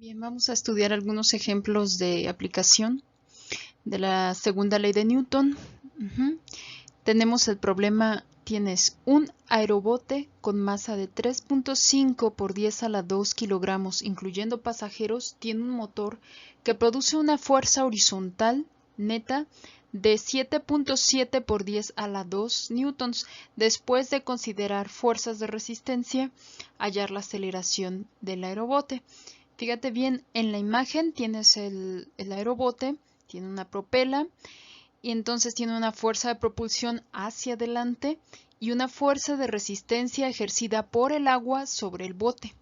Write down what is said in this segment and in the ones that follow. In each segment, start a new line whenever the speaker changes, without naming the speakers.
Bien, vamos a estudiar algunos ejemplos de aplicación de la segunda ley de Newton. Tenemos el problema, tienes un aerobote con masa de 3.5 por 10 a la 2 kilogramos, incluyendo pasajeros, tiene un motor que produce una fuerza horizontal neta de 7.7 por 10 a la 2 newtons. Después de considerar fuerzas de resistencia, hallar la aceleración del aerobote. Fíjate bien, en la imagen tienes el aerobote, tiene una propela y entonces tiene una fuerza de propulsión hacia adelante y una fuerza de resistencia ejercida por el agua sobre el bote,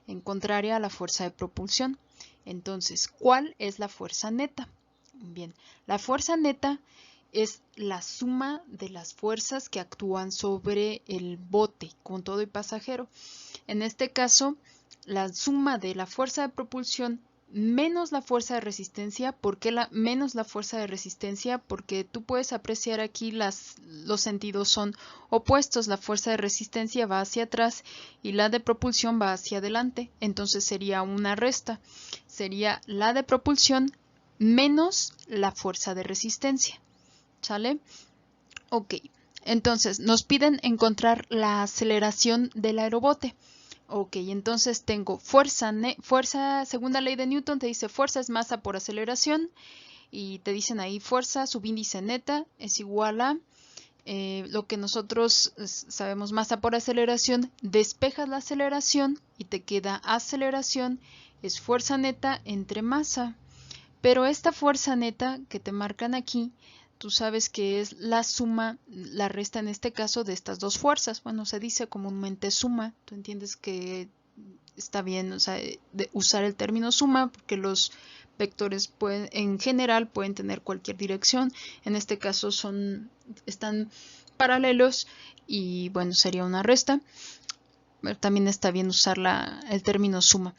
en contraria a la fuerza de propulsión. Entonces, ¿cuál es la fuerza neta? Bien, la fuerza neta es la suma de las fuerzas que actúan sobre el bote con todo y pasajero. En este caso, la suma de la fuerza de propulsión menos la fuerza de resistencia. ¿Por qué menos la fuerza de resistencia? Porque tú puedes apreciar aquí los sentidos son opuestos. La fuerza de resistencia va hacia atrás y la de propulsión va hacia adelante. Entonces sería una resta. Sería la de propulsión menos la fuerza de resistencia. ¿Sale? Ok. Entonces nos piden encontrar la aceleración del aerobote. Ok, entonces tengo fuerza, segunda ley de Newton te dice fuerza es masa por aceleración y te dicen ahí fuerza, subíndice neta es igual a lo que nosotros sabemos masa por aceleración, despejas la aceleración y te queda aceleración es fuerza neta entre masa. Pero esta fuerza neta que te marcan aquí, tú sabes que es la suma, la resta en este caso de estas dos fuerzas. Bueno, se dice comúnmente suma. Tú entiendes que está bien, o sea, de usar el término suma porque los vectores en general pueden tener cualquier dirección. En este caso están paralelos y bueno, sería una resta. Pero también está bien usar el término suma.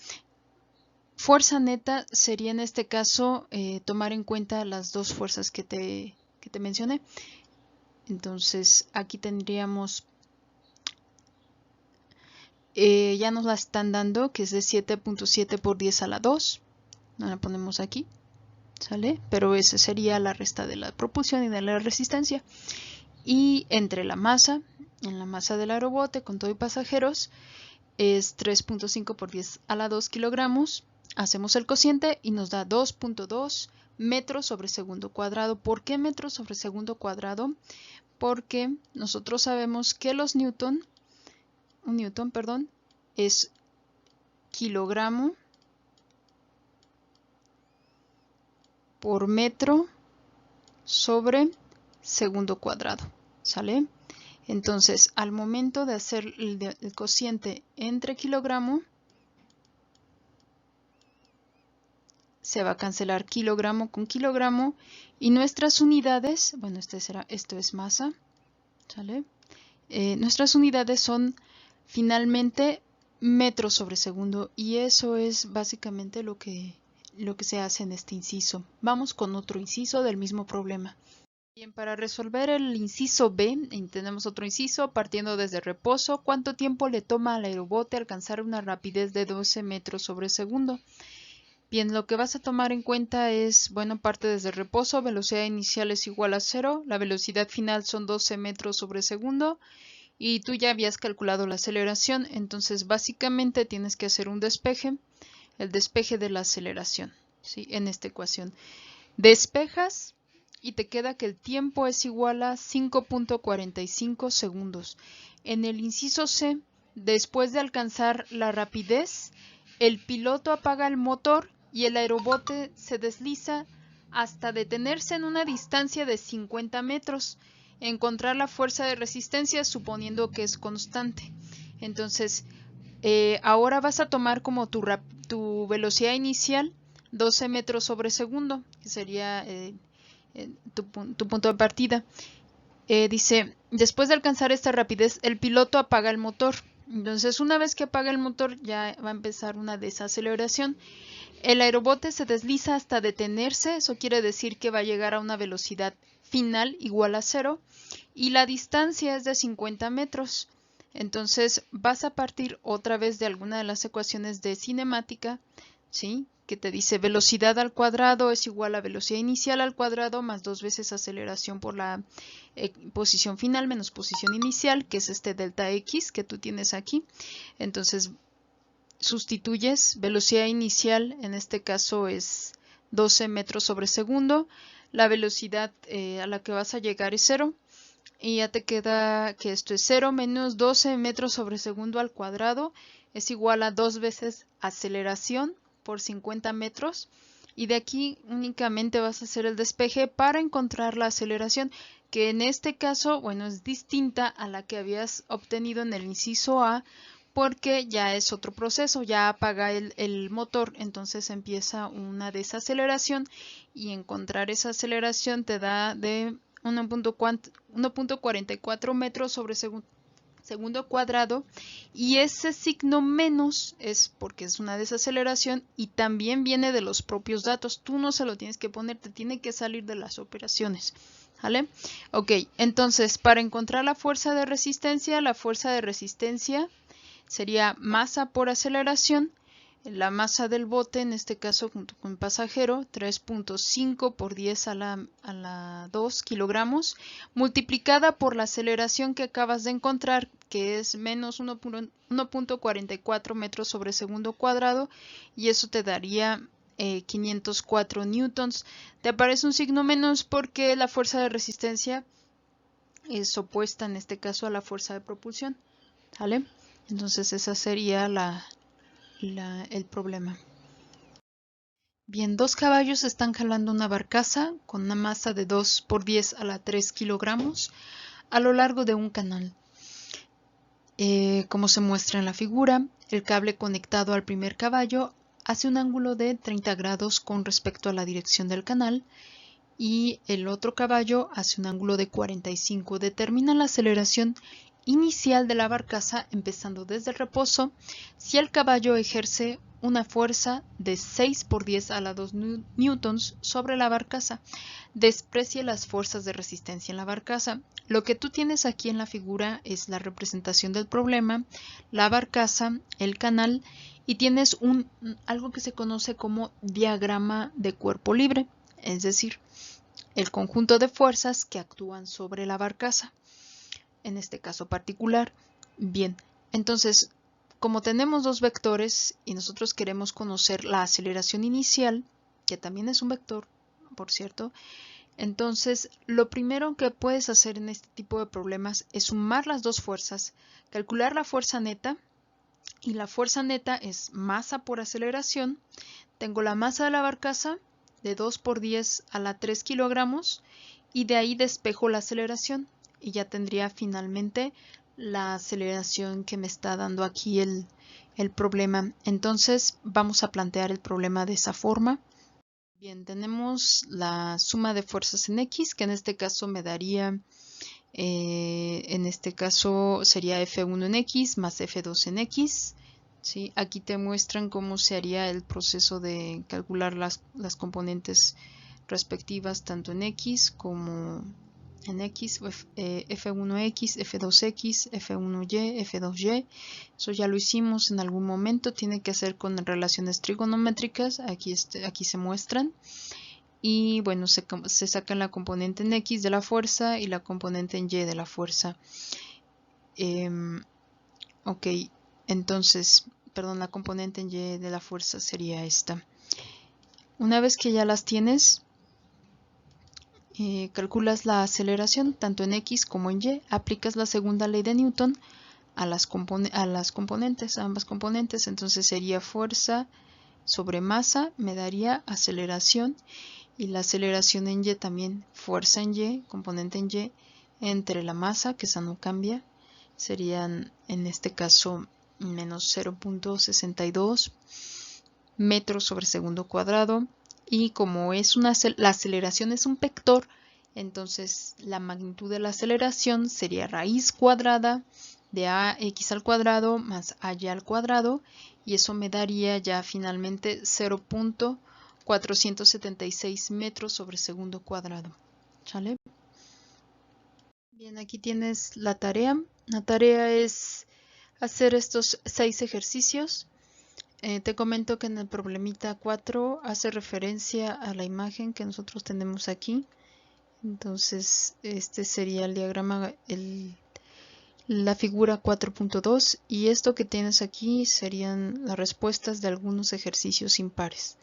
Fuerza neta sería en este caso tomar en cuenta las dos fuerzas que te mencioné. Entonces aquí tendríamos, ya nos la están dando, que es de 7.7 por 10 a la 2. La ponemos aquí, ¿sale? Pero esa sería la resta de la propulsión y de la resistencia. Y entre la masa, en la masa del aerobote con todo y pasajeros, es 3.5 por 10 a la 2 kilogramos. Hacemos el cociente y nos da 2.2 metros sobre segundo cuadrado. ¿Por qué metros sobre segundo cuadrado? Porque nosotros sabemos que un newton, perdón, es kilogramo por metro sobre segundo cuadrado, ¿sale? Entonces, al momento de hacer el cociente entre kilogramo, se va a cancelar kilogramo con kilogramo y nuestras unidades, bueno, esto es masa, ¿sale? Nuestras unidades son finalmente metros sobre segundo y eso es básicamente lo que se hace en este inciso. Vamos con otro inciso del mismo problema. Bien, para resolver el inciso B, tenemos otro inciso partiendo desde reposo. ¿Cuánto tiempo le toma al aerobote alcanzar una rapidez de 12 metros sobre segundo? Bien, lo que vas a tomar en cuenta es, bueno, parte desde reposo, velocidad inicial es igual a 0, la velocidad final son 12 metros sobre segundo y tú ya habías calculado la aceleración, entonces básicamente tienes que hacer un despeje, el despeje de la aceleración, ¿sí? En esta ecuación. Despejas y te queda que el tiempo es igual a 5.45 segundos. En el inciso C, después de alcanzar la rapidez, el piloto apaga el motor y el aerobote se desliza hasta detenerse en una distancia de 50 metros. Encontrar la fuerza de resistencia suponiendo que es constante. Entonces, ahora vas a tomar como tu velocidad inicial 12 metros sobre segundo, que sería tu punto de partida. Dice, después de alcanzar esta rapidez, el piloto apaga el motor. Entonces, una vez que apaga el motor, ya va a empezar una desaceleración. El aerobote se desliza hasta detenerse, eso quiere decir que va a llegar a una velocidad final igual a 0 y la distancia es de 50 metros. Entonces vas a partir otra vez de alguna de las ecuaciones de cinemática ¿sí? Que te dice velocidad al cuadrado es igual a velocidad inicial al cuadrado más 2 veces aceleración por la posición final menos posición inicial, que es este delta x que tú tienes aquí. Entonces sustituyes velocidad inicial, en este caso es 12 metros sobre segundo, la velocidad a la que vas a llegar es 0, y ya te queda que esto es 0 menos 12 metros sobre segundo al cuadrado es igual a 2 veces aceleración por 50 metros, y de aquí únicamente vas a hacer el despeje para encontrar la aceleración, que en este caso, bueno, es distinta a la que habías obtenido en el inciso A, porque ya es otro proceso, ya apaga el motor, entonces empieza una desaceleración, y encontrar esa aceleración te da de 1.44 metros sobre segundo cuadrado, y ese signo menos es porque es una desaceleración y también viene de los propios datos. Tú no se lo tienes que poner, te tiene que salir de las operaciones. ¿Vale? Ok, entonces para encontrar la fuerza de resistencia sería masa por aceleración. La masa del bote, en este caso junto con el pasajero, 3.5 por 10 a la 2 kilogramos, multiplicada por la aceleración que acabas de encontrar, que es menos 1.44 metros sobre segundo cuadrado, y eso te daría 504 newtons. Te aparece un signo menos porque la fuerza de resistencia es opuesta, en este caso, a la fuerza de propulsión. ¿Vale? Entonces esa sería el problema. Bien, 2 caballos están jalando una barcaza con una masa de 2 por 10 a la 3 kilogramos a lo largo de un canal. Como se muestra en la figura, el cable conectado al primer caballo hace un ángulo de 30 grados con respecto a la dirección del canal, y el otro caballo hace un ángulo de 45. Determina la aceleración inicial de la barcaza empezando desde el reposo si el caballo ejerce una fuerza de 6 por 10 a la 2 newtons sobre la barcaza. Desprecie las fuerzas de resistencia en la barcaza. Lo que tú tienes aquí en la figura es la representación del problema, la barcaza, el canal, y tienes algo que se conoce como diagrama de cuerpo libre, es decir, el conjunto de fuerzas que actúan sobre la barcaza, en este caso particular. Bien, entonces, como tenemos dos vectores y nosotros queremos conocer la aceleración inicial, que también es un vector, por cierto, entonces lo primero que puedes hacer en este tipo de problemas es sumar las dos fuerzas, calcular la fuerza neta, y la fuerza neta es masa por aceleración. Tengo la masa de la barcaza de 2 por 10 a la 3 kilogramos, y de ahí despejo la aceleración y ya tendría finalmente la aceleración que me está dando aquí el problema. Entonces vamos a plantear el problema de esa forma. Bien, tenemos la suma de fuerzas en X, que en este caso me daría, en este caso sería F1 en X más F2 en X. ¿Sí? Aquí te muestran cómo se haría el proceso de calcular las componentes respectivas tanto en X como en X, F1X, F2X, F1Y, F2Y. Eso ya lo hicimos en algún momento, tiene que hacer con relaciones trigonométricas, aquí se muestran. Y bueno, se sacan la componente en X de la fuerza y la componente en Y de la fuerza. Ok, entonces, perdón, la componente en Y de la fuerza sería esta. Una vez que ya las tienes, calculas la aceleración tanto en X como en Y, aplicas la segunda ley de Newton a las componentes, a ambas componentes, entonces sería fuerza sobre masa, me daría aceleración, y la aceleración en Y también, fuerza en Y, componente en Y, entre la masa, que esa no cambia, serían en este caso menos 0.62 metros sobre segundo cuadrado, y como es la aceleración es un vector, entonces la magnitud de la aceleración sería raíz cuadrada de ax al cuadrado más ay al cuadrado, y eso me daría ya finalmente 0.476 metros sobre segundo cuadrado. ¿Sale? Bien, aquí tienes la tarea. La tarea es hacer estos 6 ejercicios. Te comento que en el problemita 4 hace referencia a la imagen que nosotros tenemos aquí. Entonces, este sería el diagrama, la figura 4.2, y esto que tienes aquí serían las respuestas de algunos ejercicios impares.